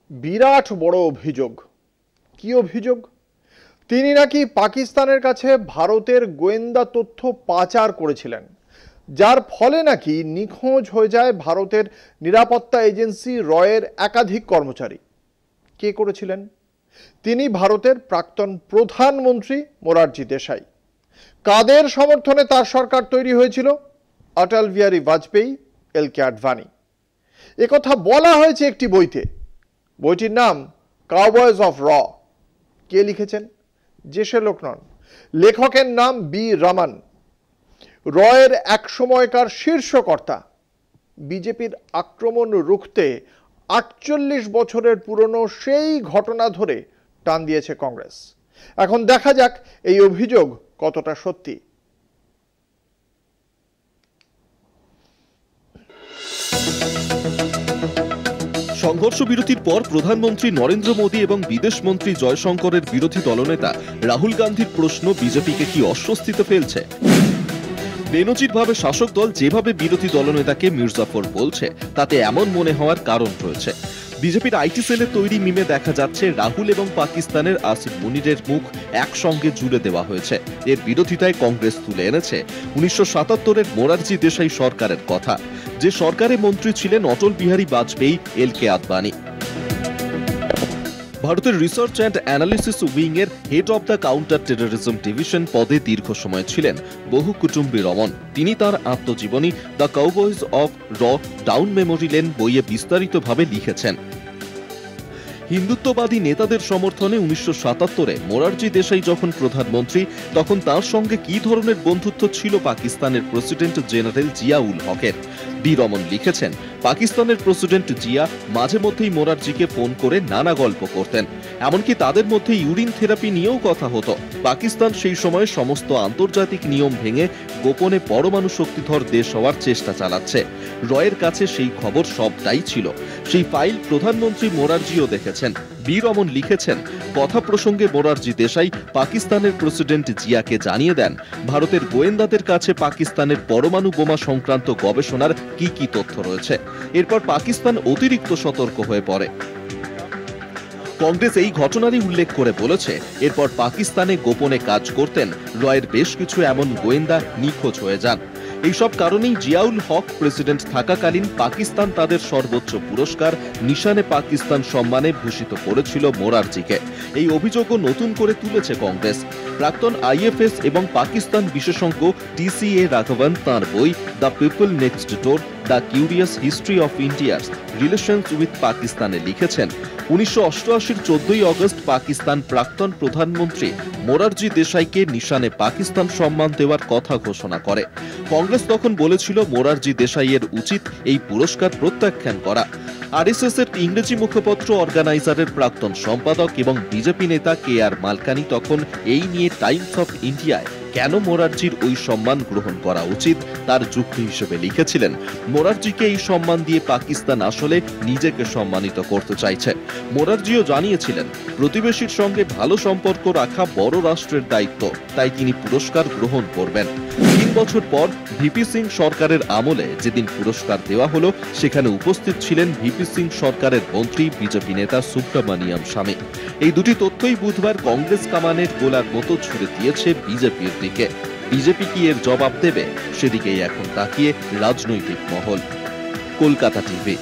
বিরাট বড় অভিযোগ। কি অভিযোগ? তিনি নাকি পাকিস্তানের কাছে ভারতের গোয়েন্দা তথ্য পাচার করেছিলেন, যার ফলে নাকি নিখোঁজ হয়ে যায় ভারতের নিরাপত্তা এজেন্সি রয়ের একাধিক কর্মচারী। কে করেছিলেন? তিনি ভারতের প্রাক্তন প্রধানমন্ত্রী মোরারজি দেশাই। কাদের সমর্থনে তার সরকার তৈরি হয়েছিল? অটল বিহারী বাজপেয়ী, এল.কে. আডবাণী। একথা বলা হয়েছে একটি বইতে। বইটির নাম কাউবয়েজ অফ র। কে লিখেছেন? যে সে লোক নন, লেখকের নাম বি রমন। রয়ের এক সময়কার শীর্ষকর্তা। বিজেপির আক্রমণ রুখতে 48 বছরের পুরনো সেই ঘটনা ধরে টান দিয়েছে কংগ্রেস। এখন দেখা যাক এই অভিযোগ কতটা সত্যি। সংঘর্ষ বিরতির পর প্রধানমন্ত্রী নরেন্দ্র মোদী এবং বিদেশ মন্ত্রী জয়শঙ্করের বিরোধী দলনেতা রাহুল গান্ধীর প্রশ্ন বিজেপিকে কি অস্বস্তিতে ফেলছে? বেনজিরভাবে শাসক দল যেভাবে বিরোধী দলনেতাকে মির্জাফর বলছে, তাতে এমন মনে হওয়ার কারণ রয়েছে। বিজেপির আইটি সেলের তৈরি মিমে দেখা যাচ্ছে রাহুল এবং পাকিস্তানের আসিফ মুনিরের মুখ একসঙ্গে জুড়ে দেওয়া হয়েছে। এর বিরোধিতায় কংগ্রেস তুলে এনেছে 1977-এর মোরারজি দেশাই সরকারের কথা, যে সরকারে মন্ত্রী ছিলেন অটল বিহারী বাজপেয়ী, এল.কে. আডবাণী। ভারতের রিসার্চ অ্যান্ড অ্যানালিসিস উইং এর head of the counter terrorism division পদে দীর্ঘ সময় ছিলেন বহু কুটুম্বী রমন। তিনি তার আত্মজীবনী দ্য কাউবয়েজ অফ র ডাউন মেমোরি লেন বইয়ে বিস্তারিতভাবে লিখেছেন। হিন্দুত্ববাদী নেতাদের সমর্থনে 1977-এ মোরারজি দেশাই যখন প্রধানমন্ত্রী, তখন তার সঙ্গে কি ধরনের বন্ধুত্ব ছিল পাকিস্তানের প্রেসিডেন্ট জেনারেল জিয়াউল হকের। বি রমন লিখেছেন, পাকিস্তানের প্রেসিডেন্ট জিয়া মাঝে মধ্যেই মোরারজিকে ফোন করে নানা গল্প করতেন। এমনকি তাদের মধ্যে ইউরিন থেরাপি নিয়েও কথা হতো। পাকিস্তান সেই সময় সমস্ত আন্তর্জাতিক নিয়ম ভেঙে গোপনে পরমাণু শক্তিধর দেশ হওয়ার চেষ্টা চালাচ্ছে। রয়ের কাছে সেই খবর সবটাই ছিল। সেই ফাইল প্রধানমন্ত্রী মোরারজিও দেখেছেন। বি রমন লিখেছেন, কথা প্রসঙ্গে মোরারজি দেশাই পাকিস্তানের প্রেসিডেন্ট জিয়াকে জানিয়ে দেন ভারতের গোয়েন্দাদের কাছে পাকিস্তানের পরমাণু বোমা সংক্রান্ত গবেষণার কি কি তথ্য রয়েছে। এরপর পাকিস্তান অতিরিক্ত সতর্ক হয়ে পড়ে। কংগ্রেস এই ঘটনারই উল্লেখ করে বলেছে, এরপর পাকিস্তানে গোপনে কাজ করতেন রয়ের বেশ কিছু এমন গোয়েন্দা নিখোঁজ হয়ে যান। এইসব কারণেই জিয়াউল হক প্রেসিডেন্ট থাকাকালীন পাকিস্তান তাদের সর্বোচ্চ পুরস্কার নিশানে পাকিস্তান সম্মানে ভূষিত করেছিল মোরারজিকে। এই অভিযোগও নতুন করে তুলেছে কংগ্রেস। প্রাক্তন আইএফএস এবং পাকিস্তান বিশেষজ্ঞ টি.সি.এ. রাঘবন তাঁর বই the people next door the curious history of India's relations with পাকিস্তানে লিখেছেন, 1988-এর 14ই আগস্ট পাকিস্তান প্রাক্তন প্রধানমন্ত্রী মোরারজি দেশাইকে নিশানে পাকিস্তান সম্মান দেওয়ার কথা ঘোষণা করে। কংগ্রেস তখন বলেছিল মোরারজি দেশাইয়ের উচিত এই পুরস্কার প্রত্যাখ্যান করা। আরএসএস-এর ইংরেজি মুখপত্র অর্গানাইজারের প্রাক্তন সম্পাদক এবং বিজেপি নেতা কে.আর. মালকানি তখন এই নিয়ে টাইমস অফ ইন্ডিয়ায় কেন মোরারজির ওই সম্মান গ্রহণ করা উচিত তার যুক্তি হিসেবে লিখেছিলেন, মোরারজিকে এই সম্মান দিয়ে পাকিস্তান আসলে নিজেকে সম্মানিত করতে চাইছে। মোরারজিও জানিয়েছিলেন, প্রতিবেশীর সঙ্গে ভালো সম্পর্ক রাখা বড় রাষ্ট্রের দায়িত্ব, তাই তিনি পুরস্কার গ্রহণ করবেন। 3 বছর পর ভিপি সিং সরকারের আমলে যেদিন পুরস্কার দেওয়া হলো, সেখানে উপস্থিত ছিলেন ভিপি সিং সরকারের মন্ত্রী বিজেপি নেতা সুব্রমণিয়াম স্বামী। এই দুটি তথ্যই বুধবার কংগ্রেস কামানের গোলার মতো ছুড়ে দিয়েছে বিজেপির দিকে। বিজেপি কি এর জবাব দেবে, সেদিকেই এখন তাকিয়ে রাজনৈতিক মহল। কলকাতা টিভি।